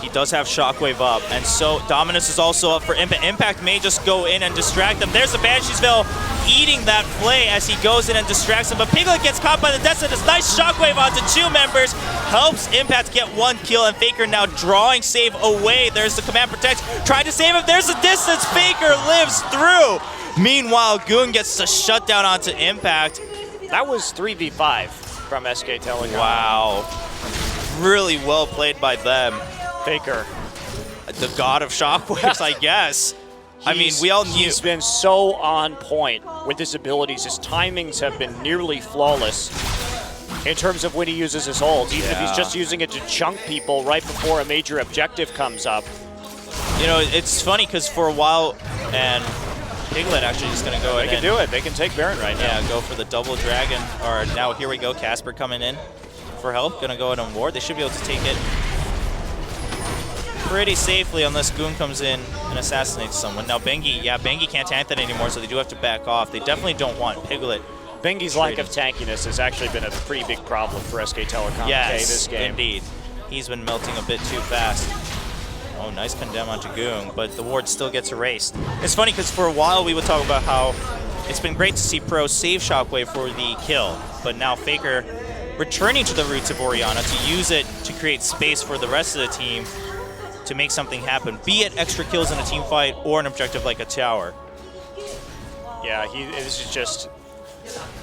He does have Shockwave up, and so Dominus is also up for Impact. Impact may just go in and distract them. There's the Banshee's Veil eating that play as he goes in and distracts him, but Piglet gets caught by the Death Sentence. Nice Shockwave onto 2 members, helps Impact get 1 kill, and Faker now drawing Save away. There's the Command Protect, trying to save him. There's the distance. Faker lives through. Meanwhile, Goon gets the shutdown onto Impact. That was 3v5 from SK Telecom. Wow. Really well played by them. Faker. The god of shockwaves, I guess. I mean, we all knew. He's been so on point with his abilities. His timings have been nearly flawless in terms of when he uses his ult, even if he's just using it to chunk people right before a major objective comes up. You know, it's funny because for a while, and Piglet actually is going to go in. They can do it. They can take Baron right now. Yeah, go for the double dragon. Or now here we go, Casper coming in for help. Going to go in on ward. They should be able to take it pretty safely unless Goon comes in and assassinates someone. Now Bengi, Bengi can't tank that anymore, so they do have to back off. They definitely don't want Piglet. Bengi's lack of tankiness has actually been a pretty big problem for SK Telecom this game. Indeed. He's been melting a bit too fast. Oh, nice condemn onto Goon, but the ward still gets erased. It's funny because for a while we would talk about how it's been great to see Pro save Shockwave for the kill, but now Faker returning to the roots of Orianna to use it to create space for the rest of the team to make something happen, be it extra kills in a team fight or an objective like a tower. Yeah, this is just...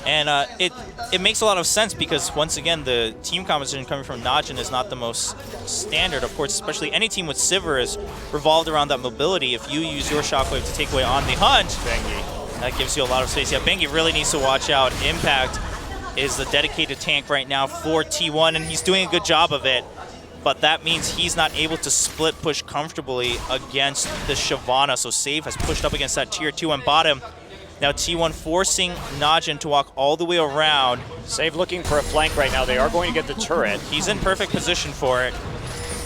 And it makes a lot of sense because, once again, the team composition coming from NaJin is not the most standard. Of course, especially any team with Sivir is revolved around that mobility. If you use your Shockwave to take away on the hunt, Bengi, that gives you a lot of space. Yeah, Bengi really needs to watch out. Impact is the dedicated tank right now for T1, and he's doing a good job of it. But that means he's not able to split push comfortably against the Shyvana. So Save has pushed up against that tier 2 and bottom. Now T1 forcing NaJin to walk all the way around. Save looking for a flank right now. They are going to get the turret. He's in perfect position for it.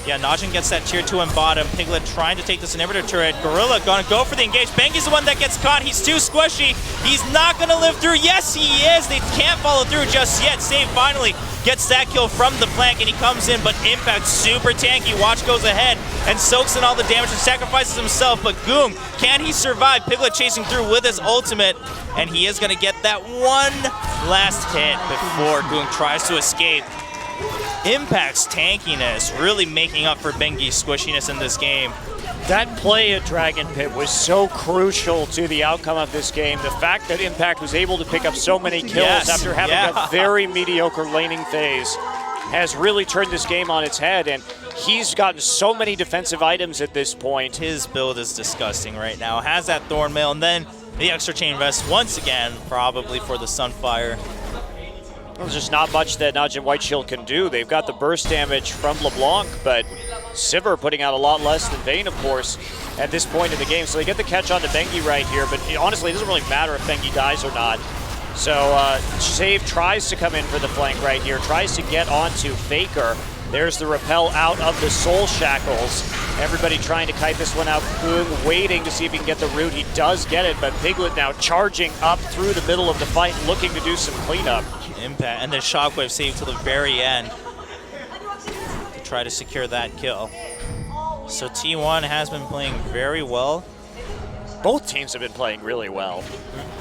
Yeah, NaJin gets that tier 2 and bottom. Piglet trying to take this inhibitor turret. Gorilla gonna go for the engage. Bengi's the one that gets caught. He's too squishy. He's not gonna live through. Yes, he is. They can't follow through just yet. Save finally gets that kill from the flank, and he comes in, but Impact super tanky. Watch goes ahead and soaks in all the damage and sacrifices himself, but Goong, can he survive? Piglet chasing through with his ultimate, and he is gonna get that one last hit before Goong tries to escape. Impact's tankiness really making up for Bengi's squishiness in this game. That play at Dragon Pit was so crucial to the outcome of this game. The fact that Impact was able to pick up so many kills after having a very mediocre laning phase has really turned this game on its head, and he's gotten so many defensive items at this point. His build is disgusting right now. Has that Thornmail, and then the extra chain vest once again, probably for the Sunfire. There's just not much that NaJin White Shield can do. They've got the burst damage from LeBlanc, but Sivir putting out a lot less than Vayne, of course, at this point in the game. So they get the catch on to Bengi right here, but honestly, it doesn't really matter if Bengi dies or not. So Save tries to come in for the flank right here, tries to get onto Faker. There's the repel out of the Soul Shackles. Everybody trying to kite this one out. Boom, waiting to see if he can get the root. He does get it, but Piglet now charging up through the middle of the fight, looking to do some cleanup. Impact, and then Shockwave saved to the very end to try to secure that kill. So T1 has been playing very well. both teams have been playing really well.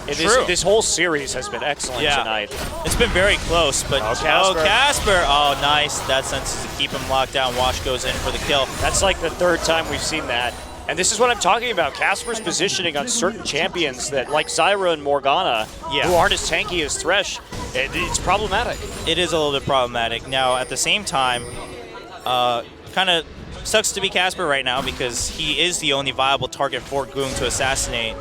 And True. This whole series has been excellent tonight. It's been very close, but Casper. Oh, nice. That senses to keep him locked down. Watch goes in for the kill. That's like the third time we've seen that. And this is what I'm talking about. Casper's positioning on certain champions that, like Zyra and Morgana, who aren't as tanky as Thresh, it's problematic. It is a little bit problematic. Now, at the same time, kind of sucks to be Casper right now because he is the only viable target for Goong to assassinate.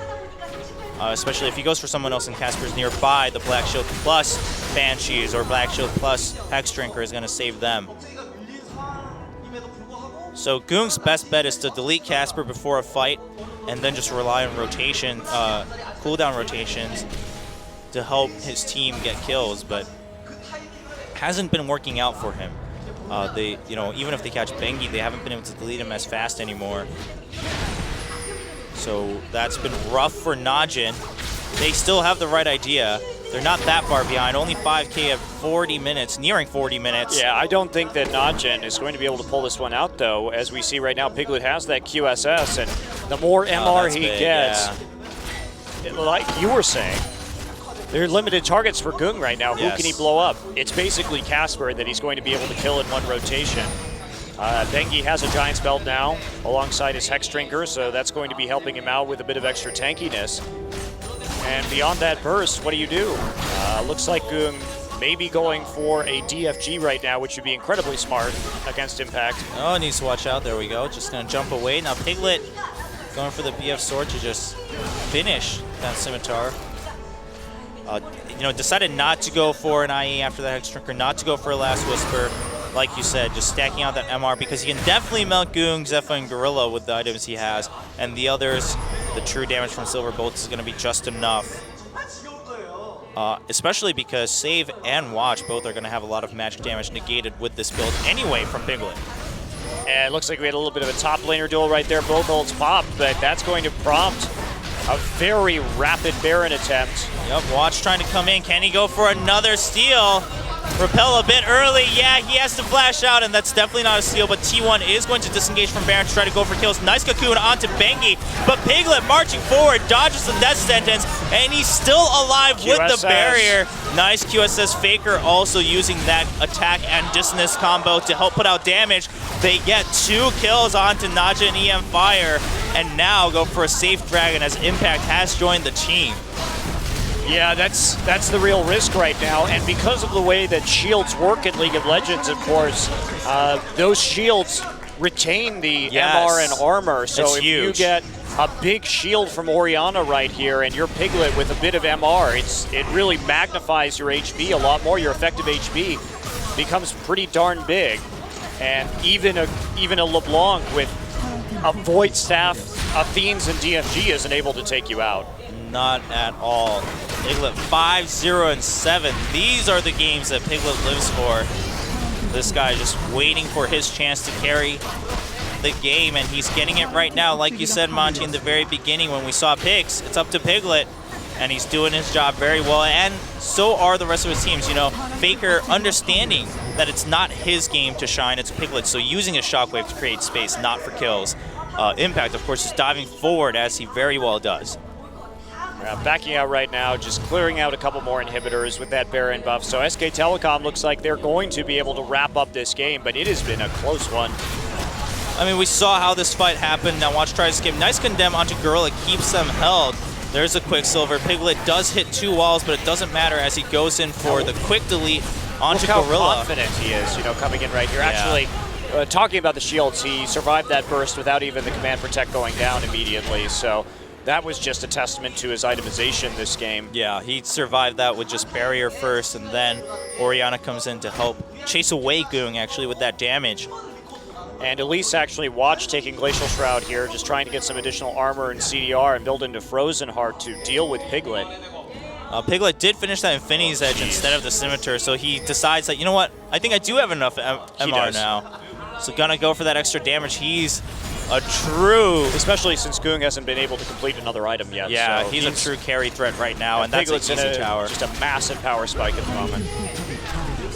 Especially if he goes for someone else and Casper's nearby, the Black Shield plus Banshees or Black Shield plus Hex Drinker is going to save them. So Goong's best bet is to delete Casper before a fight and then just rely on rotation, cooldown rotations to help his team get kills, but hasn't been working out for him. Even if they catch Bengi, they haven't been able to delete him as fast anymore. So that's been rough for NaJin. They still have the right idea. They're not that far behind, only 5K at 40 minutes, nearing 40 minutes. Yeah, I don't think that NaJin is going to be able to pull this one out, though. As we see right now, Piglet has that QSS, and the more MR he gets, like you were saying, there are limited targets for Goong right now. Who can he blow up? It's basically Casper that he's going to be able to kill in one rotation. Bengi has a Giant's Belt now alongside his Hex Drinker, so that's going to be helping him out with a bit of extra tankiness. And beyond that burst, what do you do? Looks like Goong may be going for a DFG right now, which would be incredibly smart against Impact. Oh, needs to watch out. There we go. Just going to jump away. Now Piglet going for the BF Sword to just finish that Scimitar. Decided not to go for an IE after that Hex Drinker, not to go for a Last Whisper. Like you said, just stacking out that MR because he can definitely melt Goong, Zephyr, and Gorilla with the items he has. And the others, the true damage from Silver Bolts is going to be just enough. Especially because Save and Watch both are going to have a lot of magic damage negated with this build anyway from Piglet. And it looks like we had a little bit of a top laner duel right there. Both ults popped, but that's going to prompt a very rapid Baron attempt. Yep, Watch trying to come in. Can he go for another steal? Repel a bit early. Yeah, he has to flash out, and that's definitely not a steal, but T1 is going to disengage from Baron to try to go for kills. Nice cocoon onto Bengi, but Piglet marching forward, dodges the death sentence, and he's still alive with the barrier. Nice QSS Faker also using that attack and dissonance combo to help put out damage. They get 2 kills onto NaJin and mFire, and now go for a safe dragon as Impact has joined the team. Yeah, that's the real risk right now, and because of the way that shields work in League of Legends, of course, those shields retain the MR and armor, so if you get a big shield from Orianna right here and your Piglet with a bit of MR, it really magnifies your HP a lot more. Your effective HP becomes pretty darn big, and even a LeBlanc with a Void Staff, Athenes, and DFG isn't able to take you out. Not at all. Piglet 5-0-7. These are the games that Piglet lives for. This guy just waiting for his chance to carry the game, and he's getting it right now. Like you said, Monty, in the very beginning when we saw picks, it's up to Piglet, and he's doing his job very well, and so are the rest of his teams. Faker understanding that it's not his game to shine, it's Piglet, so using his Shockwave to create space, not for kills. Impact, of course, is diving forward, as he very well does. Backing out right now, just clearing out a couple more inhibitors with that Baron buff. So SK Telecom looks like they're going to be able to wrap up this game, but it has been a close one. I mean, we saw how this fight happened. Now Watch tries to skip. Nice condemn onto Gorilla, keeps them held. There's a Quicksilver. Piglet does hit 2 walls, but it doesn't matter as he goes in for the quick delete onto Gorilla. Look how confident he is, coming in right here. Actually, talking about the shields, he survived that burst without even the Command Protect going down immediately, so that was just a testament to his itemization this game. Yeah, he survived that with just barrier first, and then Orianna comes in to help chase away Goong, actually, with that damage. And Elise actually Watch taking Glacial Shroud here, just trying to get some additional armor and CDR and build into Frozen Heart to deal with Piglet. Piglet did finish that Infinity's Edge instead of the Scimitar, so he decides that, you know what, I think I do have enough MR now. So gonna go for that extra damage. He's a true... Especially since Goong hasn't been able to complete another item yet. Yeah, so he's a true carry threat right now, and that's Piglet's an easy tower. Just a massive power spike at the moment.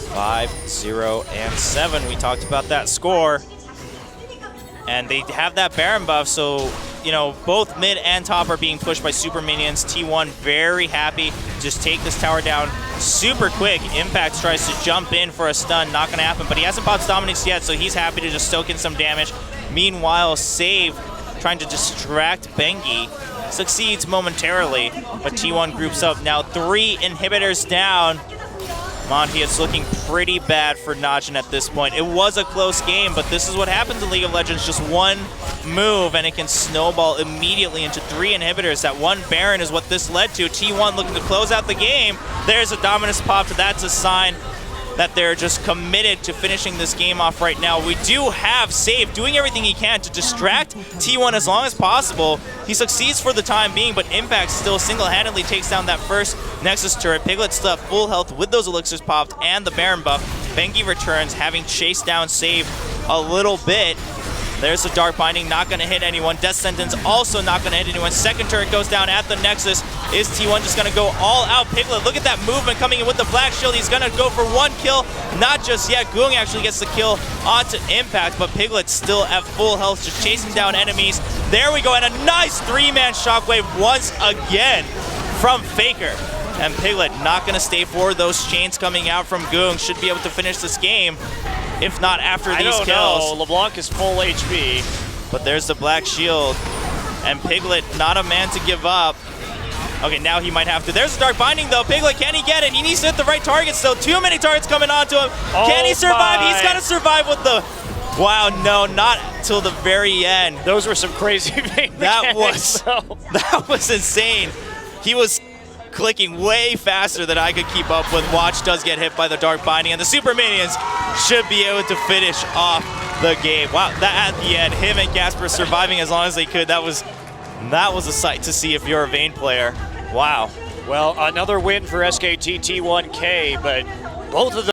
5-0-7. We talked about that score. And they have that Baron buff, so you know, both mid and top are being pushed by super minions. T1 very happy. Just take this tower down super quick. Impact tries to jump in for a stun. Not going to happen, but he hasn't popped Dominix yet, so he's happy to just soak in some damage. Meanwhile, Save trying to distract Bengi. Succeeds momentarily, but T1 groups up. Now 3 inhibitors down. Monty, it's looking pretty bad for NaJin at this point. It was a close game, but this is what happens in League of Legends. Just one move, and it can snowball immediately into 3 inhibitors. That one Baron is what this led to. T1 looking to close out the game. There's a Dominus pop. That's a sign that they're just committed to finishing this game off right now. We do have Save doing everything he can to distract T1 as long as possible. He succeeds for the time being, but Impact still single-handedly takes down that first Nexus turret. Piglet still at full health with those elixirs popped and the Baron buff. Bengi returns, having chased down Save a little bit. There's the Dark Binding, not going to hit anyone. Death Sentence also not going to hit anyone. Second turret goes down at the Nexus. Is T1 just going to go all out? Piglet, look at that movement coming in with the Black Shield. He's going to go for 1 kill. Not just yet. Goong actually gets the kill onto Impact, but Piglet's still at full health, just chasing down enemies. There we go, and a nice 3-man shockwave once again from Faker. And Piglet not going to stay for those chains coming out from Goong. Should be able to finish this game, if not after these kills. I don't know. LeBlanc is full HP. But there's the Black Shield. And Piglet, not a man to give up. Okay, now he might have to. There's the Dark Binding, though. Piglet, can he get it? He needs to hit the right targets, though. Too many targets coming onto him. Can he survive? He's got to survive with the... Wow, no, not till the very end. Those were some crazy things. That was insane. He was clicking way faster than I could keep up with. Watch does get hit by the Dark Binding, and the Super Minions should be able to finish off the game. Wow, that at the end, him and Casper surviving as long as they could, that was a sight to see if you're a Vayne player. Wow. Well, another win for SK T1K, but both of them